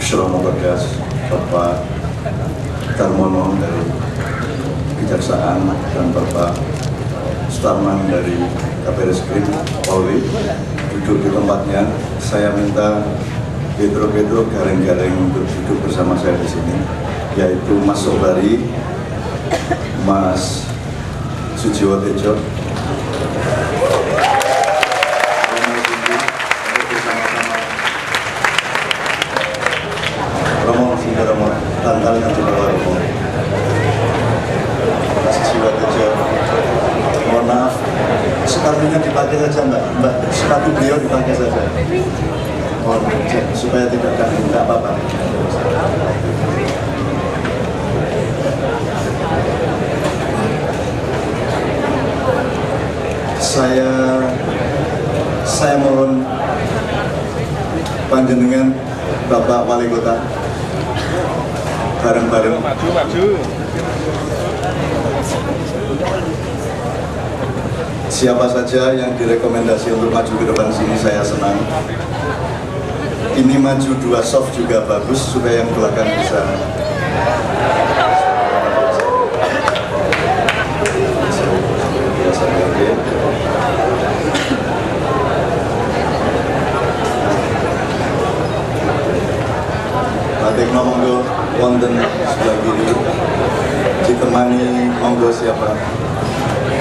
Bushro Mobagas, Bapak Darmono dari Kejaksaan, dan Bapak Starman dari Kabareskrim Polri duduk di tempatnya. Saya minta Pedro Gareng-Gareng untuk duduk bersama saya di sini, yaitu Mas Sobari, Mas Sujiwo Tejo, Romo Singgaromo, tanggal yang dibawa Romo, Mas Sujiwo Tejo. Mohon maaf, sepatunya dipakai saja Mbak, sepatu beliau dipakai saja. Mohon supaya tidak apa-apa. Saya mohon panjenengan Bapak Wali Kota bareng-bareng maju. Siapa saja yang direkomendasi untuk maju ke depan sini saya senang. Ini maju 2 soft juga bagus supaya yang belakang bisa. Pak Tekno monggo wonten sebelah kiri, ditemani monggo siapa?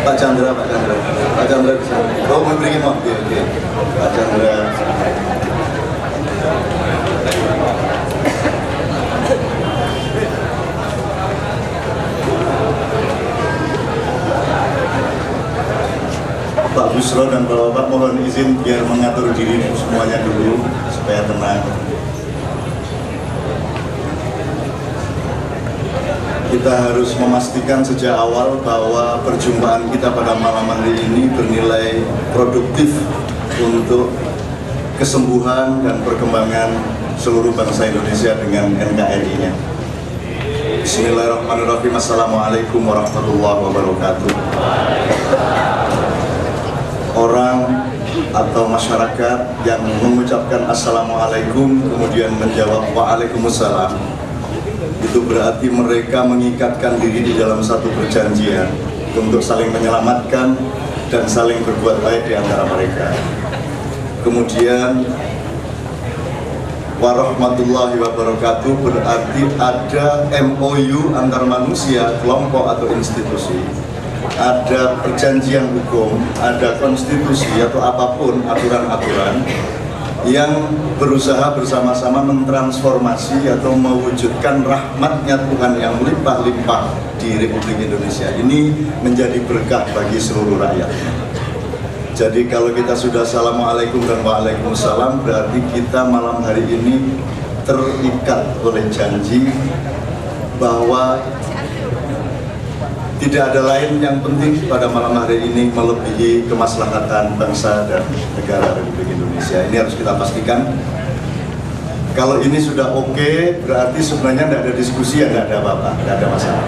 Pak Chandra di sana. Oh, memberi mau, oke. Pak Chandra. Pak Bushro dan Bapak mohon izin biar mengatur diri semuanya dulu supaya tenang. Kita harus memastikan sejak awal bahwa perjumpaan kita pada malam hari ini bernilai produktif untuk kesembuhan dan perkembangan seluruh bangsa Indonesia dengan NKRI-nya. Bismillahirrahmanirrahim. Assalamualaikum warahmatullahi wabarakatuh. Orang atau masyarakat yang mengucapkan Assalamualaikum kemudian menjawab Waalaikumsalam, itu berarti mereka mengikatkan diri di dalam satu perjanjian untuk saling menyelamatkan dan saling berbuat baik di antara mereka. Kemudian warahmatullahi wabarakatuh berarti ada MOU antar manusia, kelompok atau institusi, ada perjanjian hukum, ada konstitusi atau apapun aturan-aturan yang berusaha bersama-sama mentransformasi atau mewujudkan rahmatnya Tuhan yang melimpah-limpah di Republik Indonesia ini menjadi berkah bagi seluruh rakyat. Jadi kalau kita sudah Assalamualaikum dan Waalaikumsalam, berarti kita malam hari ini terikat oleh janji bahwa tidak ada lain yang penting pada malam hari ini melebihi kemaslahatan bangsa dan negara Republik Indonesia. Ini harus kita pastikan. Kalau ini sudah oke, berarti sebenarnya tidak ada diskusi, ya tidak ada apa-apa, tidak ada masalah.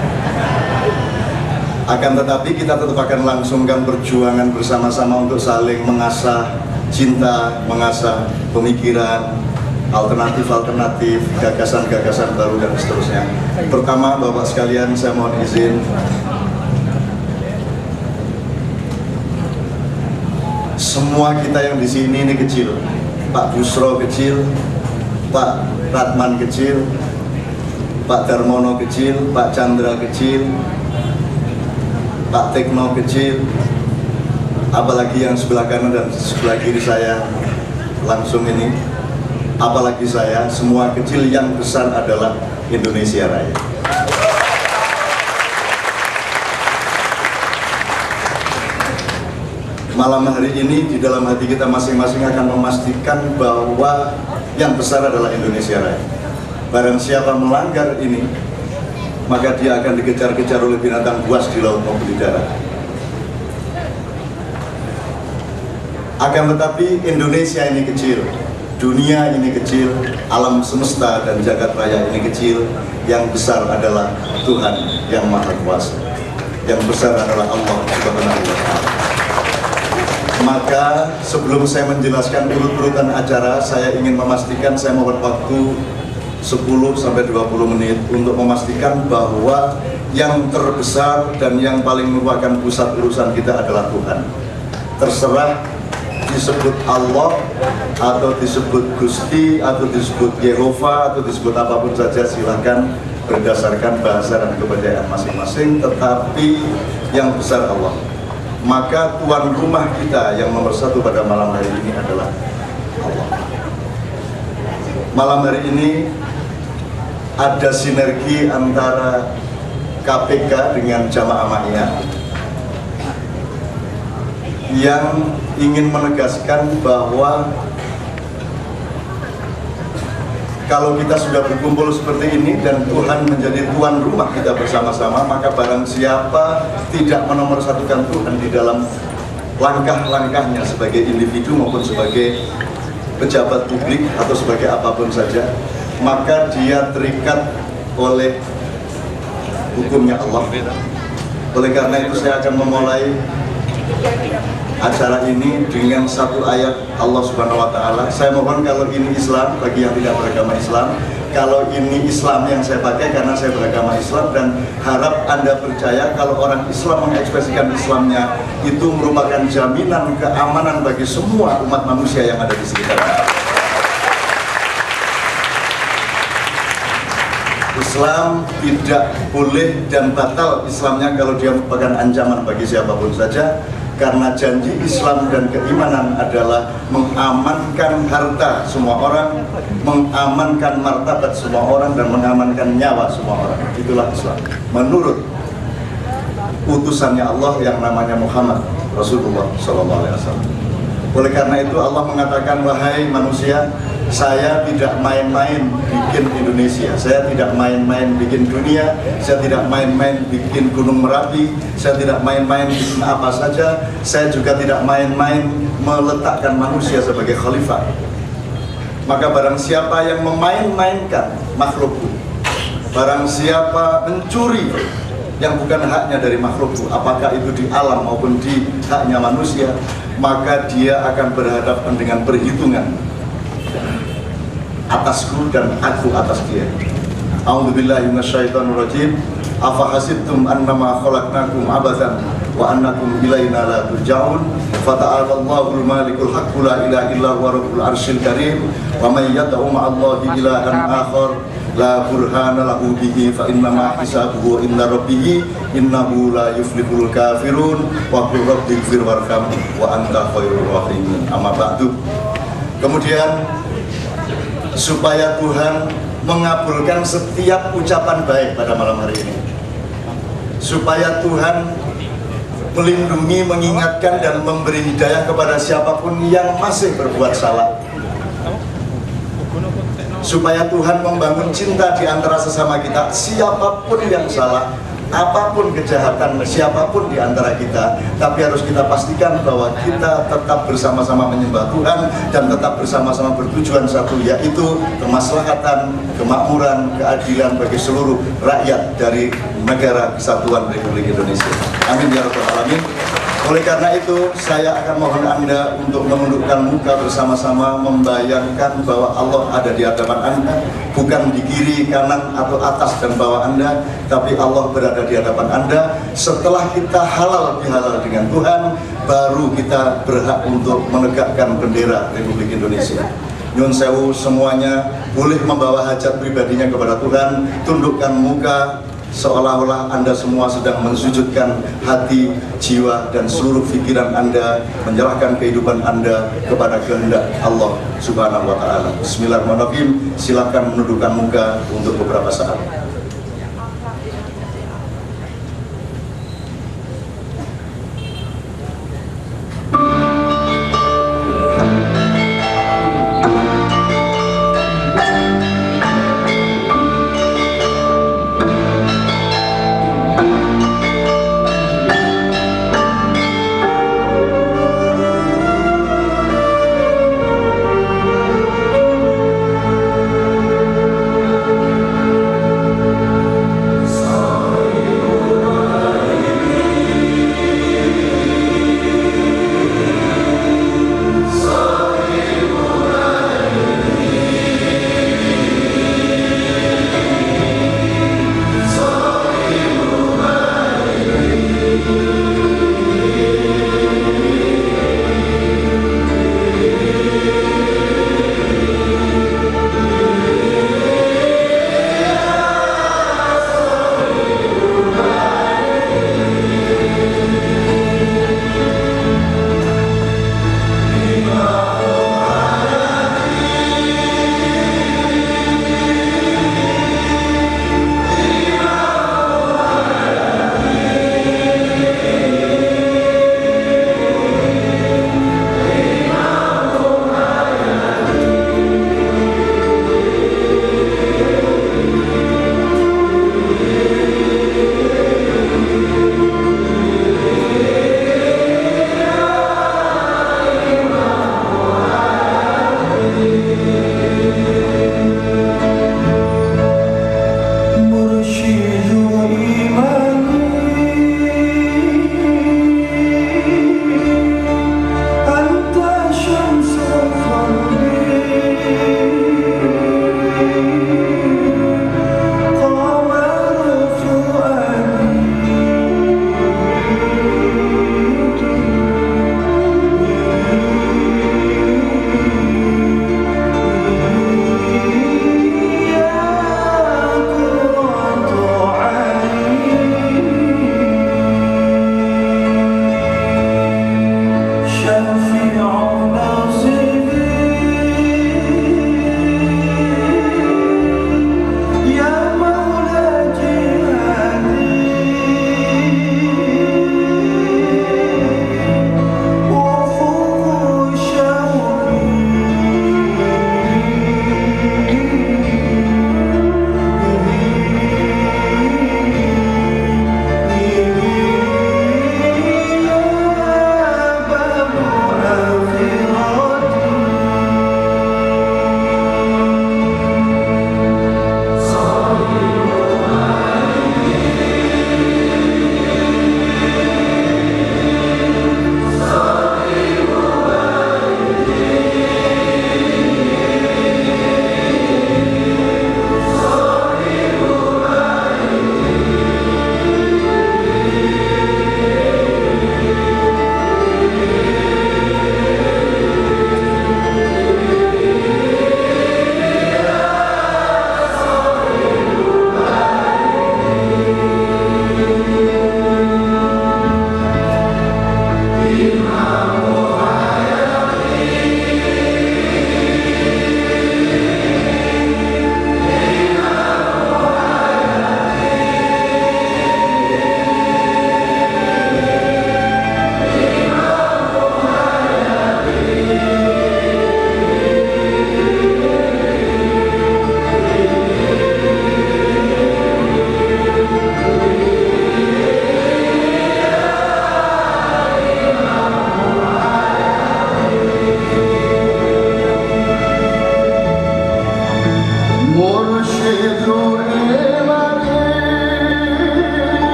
Akan tetapi kita tetap akan langsungkan perjuangan bersama-sama untuk saling mengasah cinta, mengasah pemikiran, alternatif-alternatif, gagasan-gagasan baru dan seterusnya. Pertama, Bapak sekalian, saya mohon izin semua kita yang di sini ini kecil. Pak Bushro kecil, Pak Ratman kecil, Pak Darmono kecil, Pak Chandra kecil, Pak Tekno kecil, apalagi yang sebelah kanan dan sebelah kiri saya langsung ini, apalagi saya, semua kecil, yang besar adalah Indonesia Raya. Malam hari ini di dalam hati kita masing-masing akan memastikan bahwa yang besar adalah Indonesia Raya. Barang siapa melanggar ini, maka dia akan dikejar-kejar oleh binatang buas di laut maupun di darat. Akan tetapi Indonesia ini kecil, dunia ini kecil, alam semesta dan jagat raya ini kecil. Yang besar adalah Tuhan yang Maha Kuasa. Yang besar adalah Allah Subhanahu wa Ta'ala. Maka sebelum saya menjelaskan urut-urutan acara, saya ingin memastikan, saya mohon waktu 10-20 menit untuk memastikan bahwa yang terbesar dan yang paling merupakan pusat urusan kita adalah Tuhan. Terserah disebut Allah atau disebut Gusti atau disebut Yehova atau disebut apapun saja, silahkan berdasarkan bahasa dan kebudayaan masing-masing, tetapi yang besar Allah. Maka tuan rumah kita yang nomor satu pada malam hari ini adalah Allah. Malam hari ini ada sinergi antara KPK dengan Jamaah Ma'iyah yang ingin menegaskan bahwa kalau kita sudah berkumpul seperti ini dan Tuhan menjadi tuan rumah kita bersama-sama, maka barang siapa tidak menomorsatukan Tuhan di dalam langkah-langkahnya sebagai individu maupun sebagai pejabat publik atau sebagai apapun saja, maka dia terikat oleh hukumnya Allah. Oleh karena itu saya akan memulai acara ini dengan satu ayat Allah Subhanahu wa Ta'ala. Saya mohon kalau ini Islam, bagi yang tidak beragama Islam, kalau ini Islam yang saya pakai karena saya beragama Islam, dan harap Anda percaya kalau orang Islam mengekspresikan Islamnya itu merupakan jaminan keamanan bagi semua umat manusia yang ada di sekitarnya. Islam tidak boleh dan batal Islamnya kalau dia merupakan ancaman bagi siapapun saja, karena janji Islam dan keimanan adalah mengamankan harta semua orang, mengamankan martabat semua orang, dan mengamankan nyawa semua orang. Itulah Islam menurut utusannya Allah yang namanya Muhammad Rasulullah SAW. Oleh karena itu Allah mengatakan, wahai manusia, saya tidak main-main bikin Indonesia, saya tidak main-main bikin dunia, saya tidak main-main bikin Gunung Merapi, saya tidak main-main bikin apa saja, saya juga tidak main-main meletakkan manusia sebagai khalifah. Maka barang siapa yang memain-mainkan makhlukku, barang siapa mencuri yang bukan haknya dari makhlukku, apakah itu di alam maupun di haknya manusia, maka dia akan berhadapan dengan perhitungan atasku dan aku atas dia. A'udzubillahi minasyaitonirrajim. Afa hasibtum annama khalaqnakum abatsan wa annakum ilaina la turja'un. Fata'alallahul malikul haqqu la ilaha illa huwa rabbul arsyil karim. Wa may yad'u ma'allahi ilahan akhar la burhana lahu bihi fa innama hisabuhu inda rabbih innahu la yuflihul kafirun wa qul rabbighfir warham wa anta khairur rahimin. Amma ba'du. Kemudian supaya Tuhan mengabulkan setiap ucapan baik pada malam hari ini, supaya Tuhan melindungi, mengingatkan, dan memberi hidayah kepada siapapun yang masih berbuat salah, supaya Tuhan membangun cinta di antara sesama kita, siapapun yang salah, apapun kejahatan siapapun di antara kita, tapi harus kita pastikan bahwa kita tetap bersama-sama menyembah Tuhan dan tetap bersama-sama bertujuan satu, yaitu kemaslahatan, kemakmuran, keadilan bagi seluruh rakyat dari negara kesatuan Republik Indonesia. Amin ya rabbal alamin. Oleh karena itu, saya akan mohon Anda untuk menundukkan muka bersama-sama, membayangkan bahwa Allah ada di hadapan Anda, bukan di kiri, kanan, atau atas dan bawah Anda, tapi Allah berada di hadapan Anda. Setelah kita halal bihalal dengan Tuhan, baru kita berhak untuk menegakkan bendera Republik Indonesia. Nyun sewu semuanya boleh membawa hajat pribadinya kepada Tuhan, tundukkan muka, seolah-olah Anda semua sedang mensujudkan hati, jiwa, dan seluruh pikiran Anda, menyerahkan kehidupan Anda kepada kehendak Allah Subhanahu wa Ta'ala. Bismillahirrahmanirrahim. Silakan menundukkan muka untuk beberapa saat.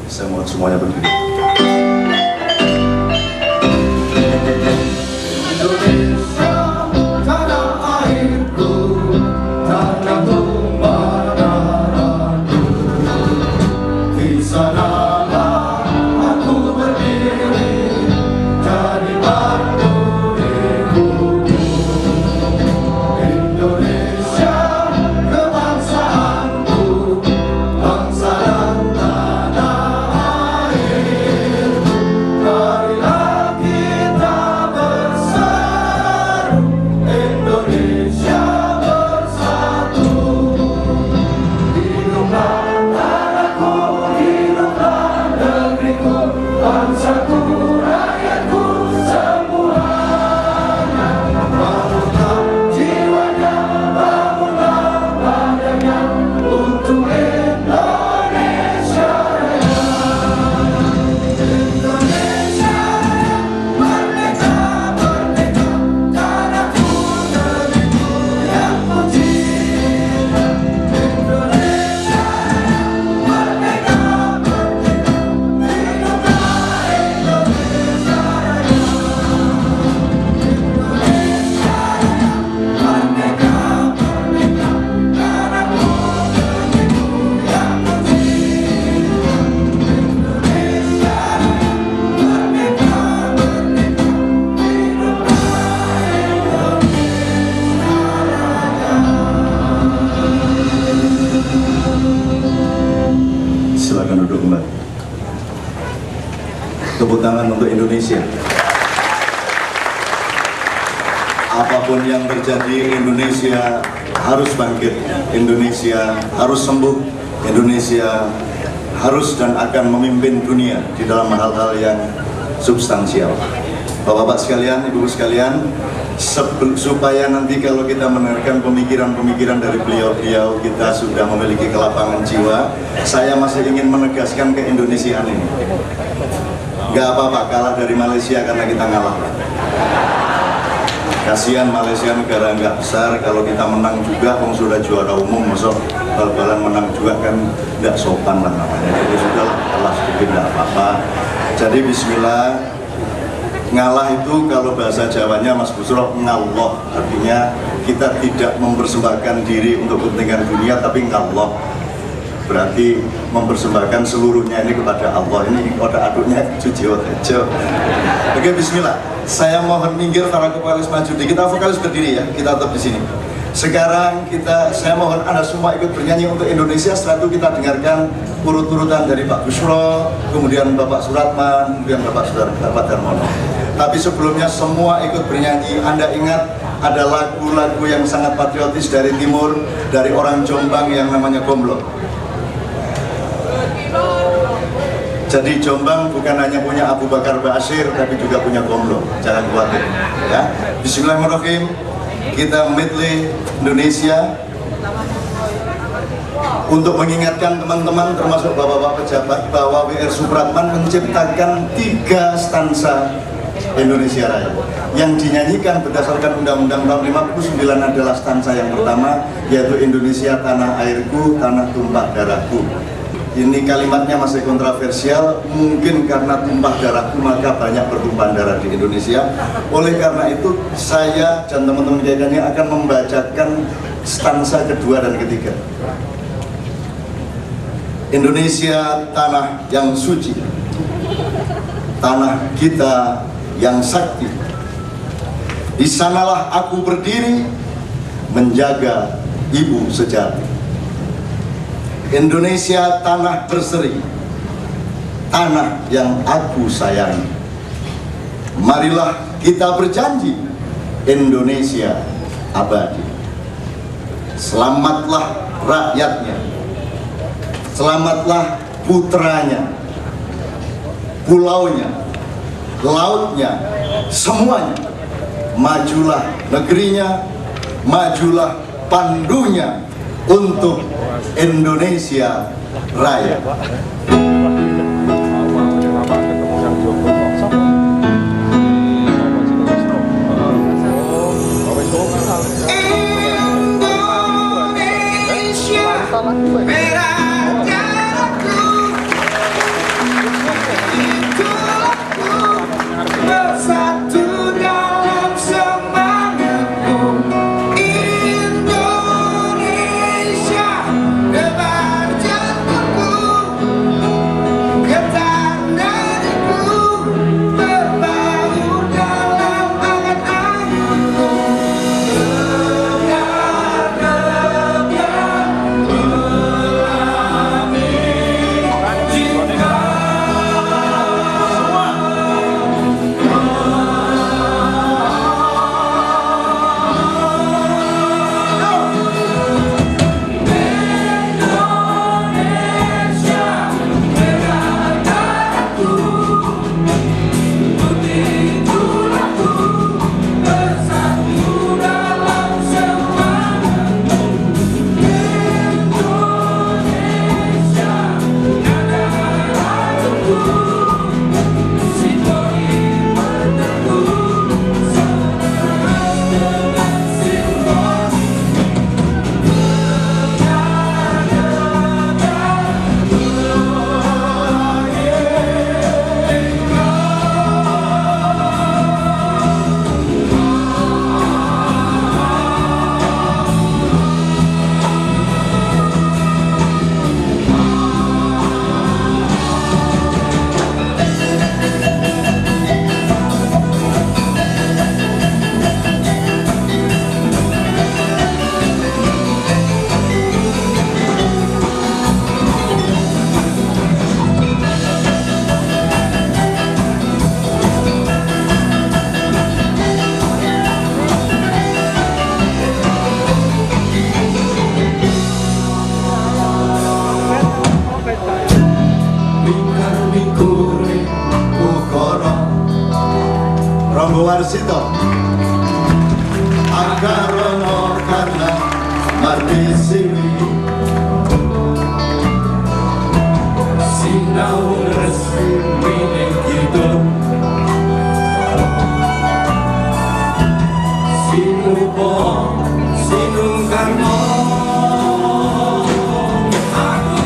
Saya mohon semuanya berdiri. Indonesia, tanah airku, tanahku menaraku. Di sanalah aku berdiri, jadi batu ibuku. Indonesia, kebangsaanku, bangsa dan tanah air. Marilah kita berseru, Indonesia bersatu. Hiduplah tanahku, hiduplah negeriku, bangsaku, rakyatku semuanya. Bangunlah jiwanya, bangunlah badannya untuk Indonesia Raya. Indonesia merdeka, merdeka, tanahku, negeriku yang ku cinta. Indonesia merdeka, merdeka, hiduplah Indonesia Raya. Indonesia merdeka, merdeka, tanahku, negeriku yang ku cinta. Indonesia merdeka, merdeka, hiduplah. Silakan duduk kembali. Tepuk tangan untuk Indonesia. Apapun yang terjadi, Indonesia harus bangkit. Indonesia harus sembuh. Indonesia harus dan akan memimpin dunia di dalam hal-hal yang substansial. Bapak-bapak sekalian, ibu-ibu sekalian, supaya nanti kalau kita mendengarkan pemikiran-pemikiran dari beliau-beliau, kita sudah memiliki kelapangan jiwa. Saya masih ingin menegaskan keindonesiaan ini. Gak apa-apa kalah dari Malaysia karena kita ngalah. Kasihan Malaysia, negara nggak besar, kalau kita menang juga, sudah juara umum, masuk bal-balan menang juga kan nggak sopan lah namanya. Jadi sudah kalah sedikit nggak apa-apa. Jadi Bismillah. Ngalah itu kalau bahasa Jawanya Mas Busro, ngalloh, artinya kita tidak mempersembahkan diri untuk kepentingan dunia, tapi ngalloh berarti mempersembahkan seluruhnya ini kepada Allah. Ini kode aduknya cuci ojo. Oke, Bismillah. Saya mohon minggir para vokalis maju. Kita vokalis berdiri ya, kita tetap di sini. Sekarang saya mohon Anda semua ikut bernyanyi untuk Indonesia. Setelah itu kita dengarkan urut-urutan dari Pak Bushro, kemudian Bapak Suratman, kemudian Bapak Darmono. Tapi sebelumnya semua ikut bernyanyi. Anda ingat ada lagu-lagu yang sangat patriotis dari timur, dari orang Jombang yang namanya Gomlo. Jadi Jombang bukan hanya punya Abu Bakar Ba'asyir, tapi juga punya Gomlo. Jangan khawatir. Ya. Bismillahirrahmanirrahim. Kita medley Indonesia untuk mengingatkan teman-teman termasuk bapak-bapak pejabat bahwa W.R. Supratman menciptakan 3 stansa Indonesia Raya yang dinyanyikan berdasarkan Undang-Undang tahun 59 adalah stansa yang pertama, yaitu Indonesia tanah airku, tanah tumpah darahku. Ini kalimatnya masih kontroversial, mungkin karena tumpah darahku maka banyak pertumpahan darah di Indonesia. Oleh karena itu saya dan teman-teman jajarannya akan membacakan stansa kedua dan ketiga. Indonesia tanah yang suci, tanah kita yang sakti. Di sanalah aku berdiri menjaga ibu sejati. Indonesia tanah berseri, tanah yang aku sayangi. Marilah kita berjanji Indonesia abadi. Selamatlah rakyatnya, selamatlah putranya, pulaunya, lautnya, semuanya. Majulah negerinya, majulah pandunya untuk Indonesia Raya. Warsito Akarono karena mati siwi Sinau resi milik hidup Sinupo Sinung karmo Aku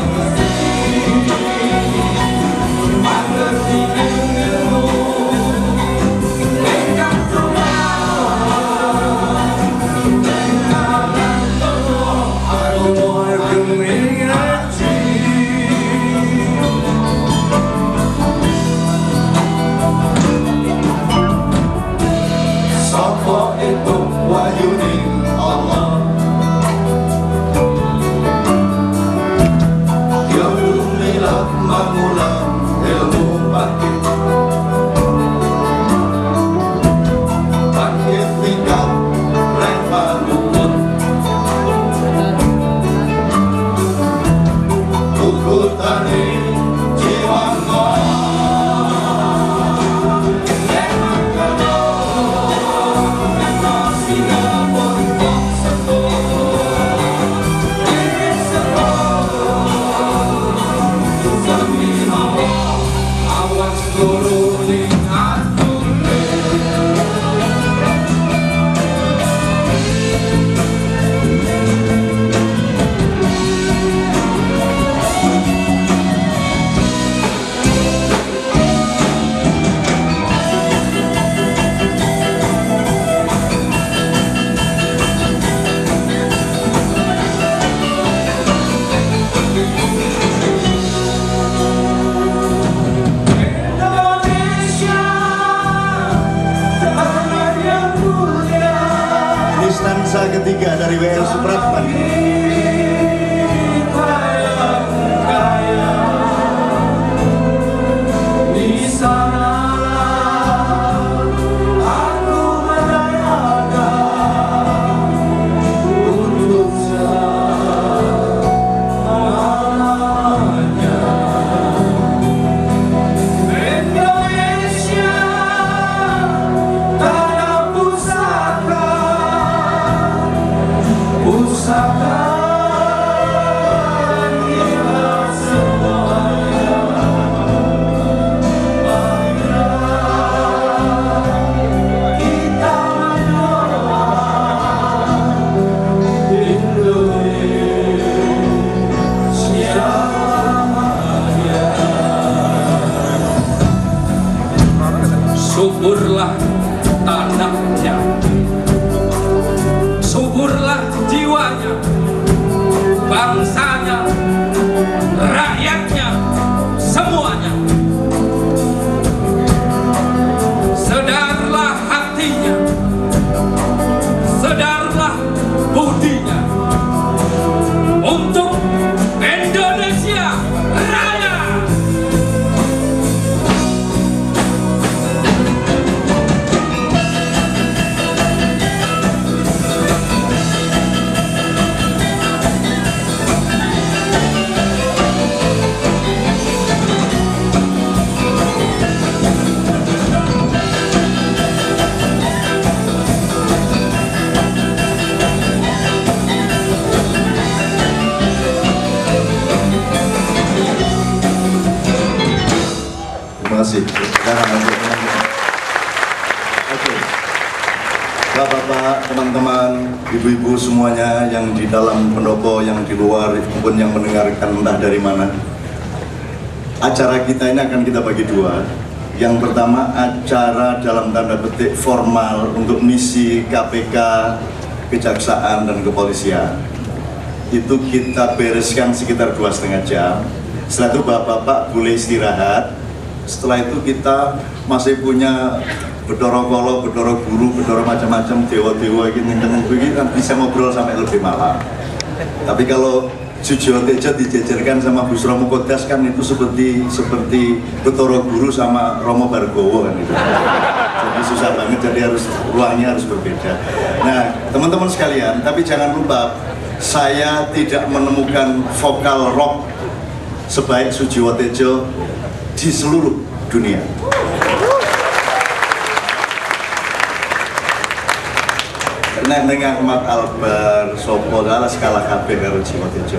Supratman. Di sana aku menanyakan untuk selamanya. Indonesia, tanah pusaka, pusaka kita semuanya. Kita mendoa Indonesia maya. Suburlah tanahnya, suburlah jiwanya, bangsanya, rakyatnya, semuanya. Sedarlah hatinya, sedarlah budinya untuk Indonesia Raya. Terima kasih. Oke. Bapak-bapak, teman-teman, ibu-ibu semuanya yang di dalam pendopo, yang di luar, maupun yang mendengarkan entah dari mana. Acara kita ini akan kita bagi dua. Yang pertama, acara dalam tanda petik formal untuk misi KPK, Kejaksaan, dan Kepolisian. Itu kita bereskan sekitar 2,5 jam. Setelah itu bapak-bapak boleh istirahat. Setelah itu kita masih punya bedoro kolo, bedoro guru, bedoro macam-macam, dewa-dewa gitu, kan bisa ngobrol sampai lebih malam. Tapi kalau Sujiwo Tejo dijejerkan sama Gus Romo Kodas kan itu seperti bedoro guru sama Romo Bargowo kan gitu. Jadi susah banget, jadi ruangnya harus berbeda. Nah, teman-teman sekalian, tapi jangan lupa saya tidak menemukan vokal rock sebaik Sujiwo Tejo di seluruh dunia. Karena dengan Ahmad Albar, Sopo, ala skala kabeh karo Jiwo Tejo.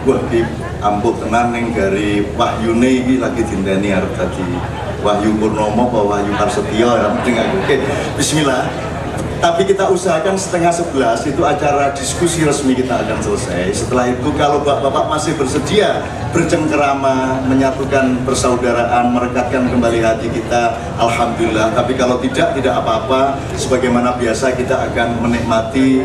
Wah, di ampuh tenan ning dari Wahyune iki lagi dinteni arep dadi Wahyu Purnomo apa Wahyu Prasetyo ya penting aku. Oke, bismillah. Tapi kita usahakan 10:30 itu acara diskusi resmi kita akan selesai. Setelah itu kalau bapak-bapak masih bersedia bercengkerama, menyatukan persaudaraan, merekatkan kembali hati kita, alhamdulillah. Tapi kalau tidak apa-apa. Sebagaimana biasa kita akan menikmati,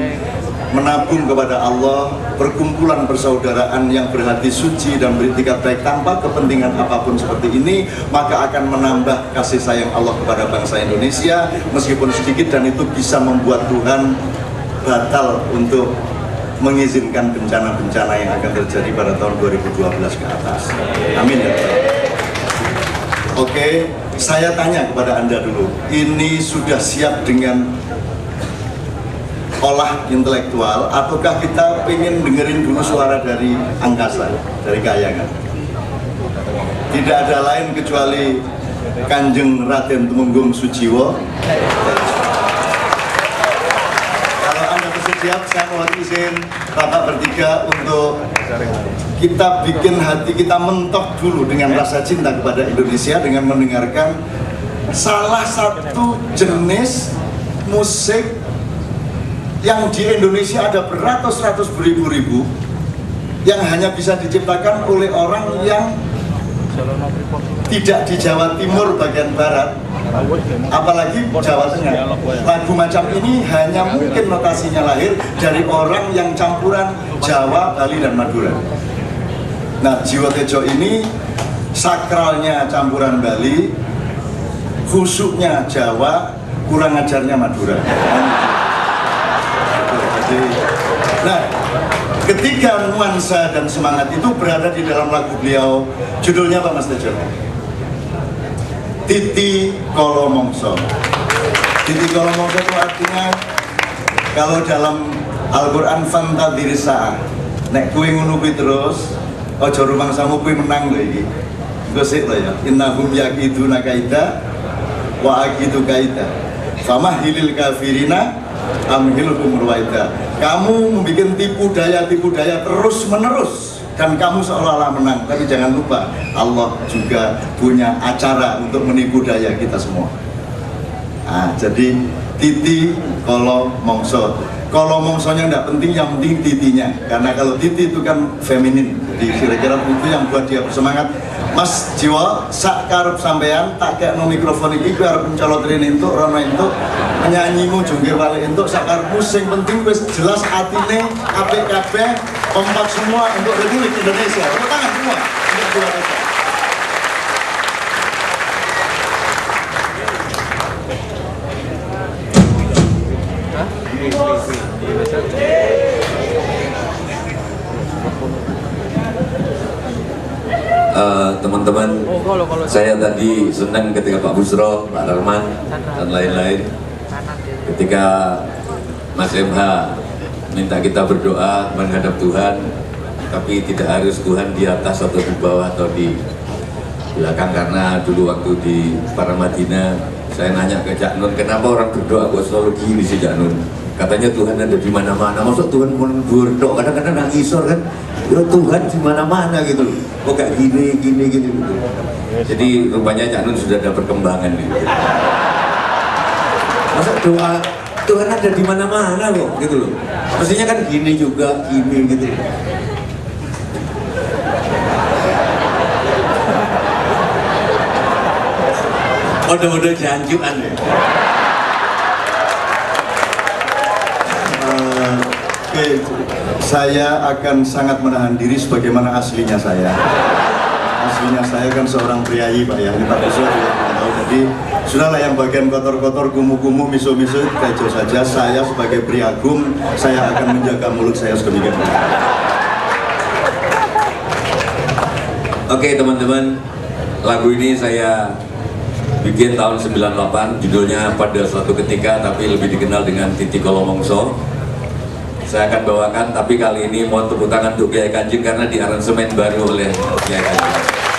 menabung kepada Allah, perkumpulan persaudaraan yang berhati suci dan beritikat baik tanpa kepentingan apapun seperti ini, maka akan menambah kasih sayang Allah kepada bangsa Indonesia meskipun sedikit, dan itu bisa membuat Tuhan batal untuk mengizinkan bencana-bencana yang akan terjadi pada tahun 2012 ke atas. Amin ya. Oke, saya tanya kepada Anda dulu, ini sudah siap dengan olah intelektual, ataukah kita pengen dengerin dulu suara dari angkasa, dari kayangan? Tidak ada lain kecuali Kanjeng Raden Tumenggung Sujiwo. Kalau Anda bersedia, saya mohon izin Bapak bertiga untuk kita bikin hati kita mentok dulu dengan rasa cinta kepada Indonesia dengan mendengarkan salah satu jenis musik yang di Indonesia ada beratus-ratus beribu-ribu, yang hanya bisa diciptakan oleh orang yang tidak di Jawa Timur bagian barat, apalagi Jawa Tengah. Lagu macam ini hanya mungkin notasinya lahir dari orang yang campuran Jawa, Bali, dan Madura. Nah, Jiwo Tejo ini sakralnya campuran Bali, khusyuknya Jawa, kurang ajarnya Madura. Jadi ketiga nuansa dan semangat itu berada di dalam lagu beliau. Judulnya apa Mas Tejo? Titi Kolomongso. Titi Kolomongso itu artinya, kalau dalam Al-Quran fantadhir sa'ah, nek kuwi ngono kuwi terus aja rumangsamu kuwi menang lho iki. Gosik lho ya. Innahum yakiduna kaida wa akidu kaida. Famahilil kafirina amhilhum ruwaida. Kamu membuat tipu daya terus menerus dan kamu seolah-olah menang, tapi jangan lupa Allah juga punya acara untuk menipu daya kita semua. Nah, jadi titi kolomongso. Kolomongsonya tidak penting, yang penting titinya. Karena kalau titi itu kan feminin, jadi kira-kira itu yang buat dia bersemangat. Mas Jiwo, sak karep sampean tak kayak no mikrofon iki kowe arep mencolotrin entuk rono entuk penyanyimu jungkir balik entuk sak karepmu, sing penting wis jelas atine apik kabeh, kompak semua untuk Republik Indonesia. Tepuk tangan semua untuk Indonesia. Teman-teman, saya tadi senang ketika Pak Busro, Pak Darman, dan lain-lain, ketika Mas MH minta kita berdoa menghadap Tuhan, tapi tidak harus Tuhan di atas atau di bawah atau di belakang. Karena dulu waktu di Paramadina, saya nanya ke Cak Nun, kenapa orang berdoa kok selalu gini sih Cak Nun? Katanya Tuhan ada di mana-mana. Maksud Tuhan mau berdoa kadang-kadang nangisor kan? Ya Tuhan di mana-mana gitu. Kok kayak gini gitu. Jadi rupanya Cak Nun sudah ada perkembangan gitu. Masa doa Tuhan ada di mana-mana kok gitu loh. Mestinya kan gini juga, gini gitu. Udah janjuan ya. Oke, saya akan sangat menahan diri sebagaimana aslinya saya. Aslinya saya kan seorang priayi Pak ya, ini Pak Busro juga tahu. Jadi sudahlah yang bagian kotor-kotor, kumuh-kumuh, miso-miso tejo saja. Saya sebagai priagung, saya akan menjaga mulut saya sedemikian. Oke teman-teman, lagu ini saya bikin tahun 98, judulnya Pada Suatu Ketika, tapi lebih dikenal dengan Titi Kolomongso. Saya akan bawakan, tapi kali ini mohon tepuk tangan untuk Kiai Kanjeng karena diaransemen baru oleh Kiai Kanjeng.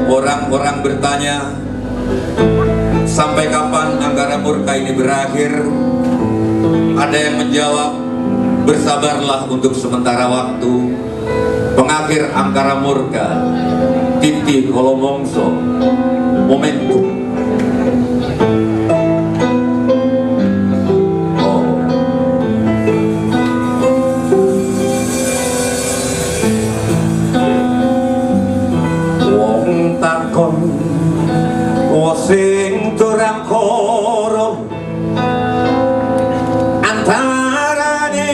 Orang-orang bertanya, sampai kapan Angkara Murka ini berakhir? Ada yang menjawab, bersabarlah untuk sementara waktu. Pengakhir Angkara Murka, Titi Kolomongso, momentum. Sing turang koro antarane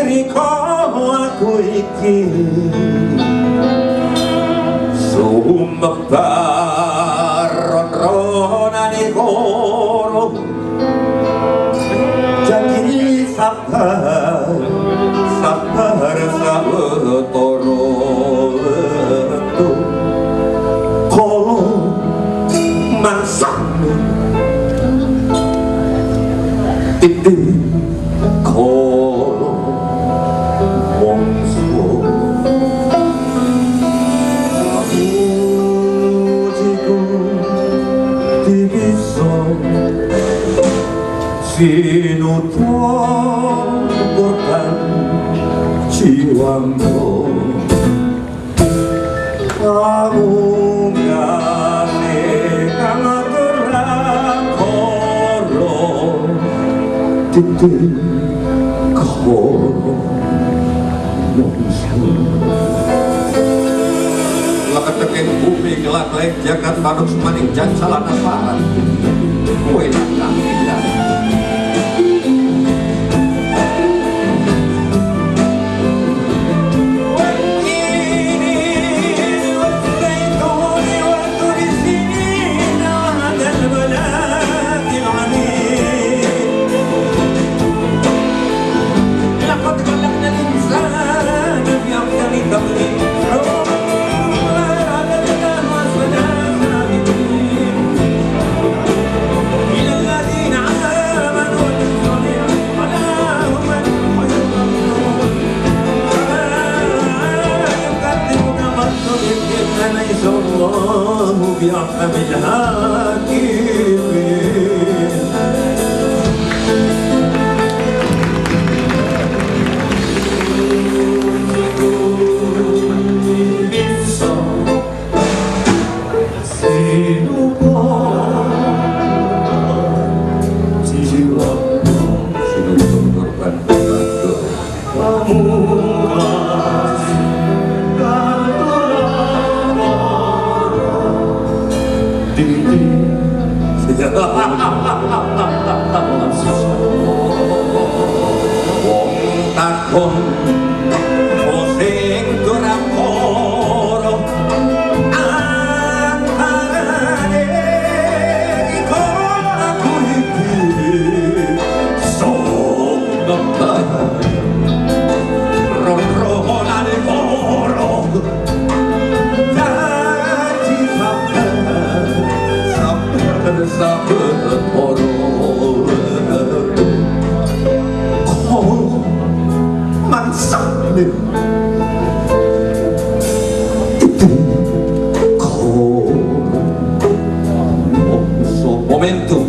riko aku iki sumebar ron-ronane koro janji sabar sawetara Titi Kolomongso Ujiku dibiso sinuto jiwamu amungane kang aturan koro titik koro Laketeking bumi kelak laik jagat manuk semaning jan salana paran kowe langkah indah الله بأرحم الحاكمين sinulung korban pembantu wong takon sing duraporo antarane ikon aku iki roh-rohane ora dadi saben ora mansane momentum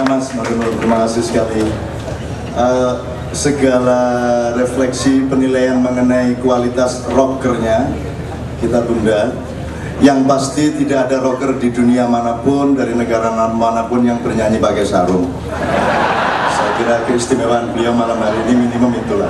Mas, terima kasih sekali. Segala refleksi penilaian mengenai kualitas rockernya kita tunda. Yang pasti tidak ada rocker di dunia manapun, dari negara manapun yang bernyanyi pakai sarung. Saya kira keistimewaan beliau malam hari ini minimum itulah.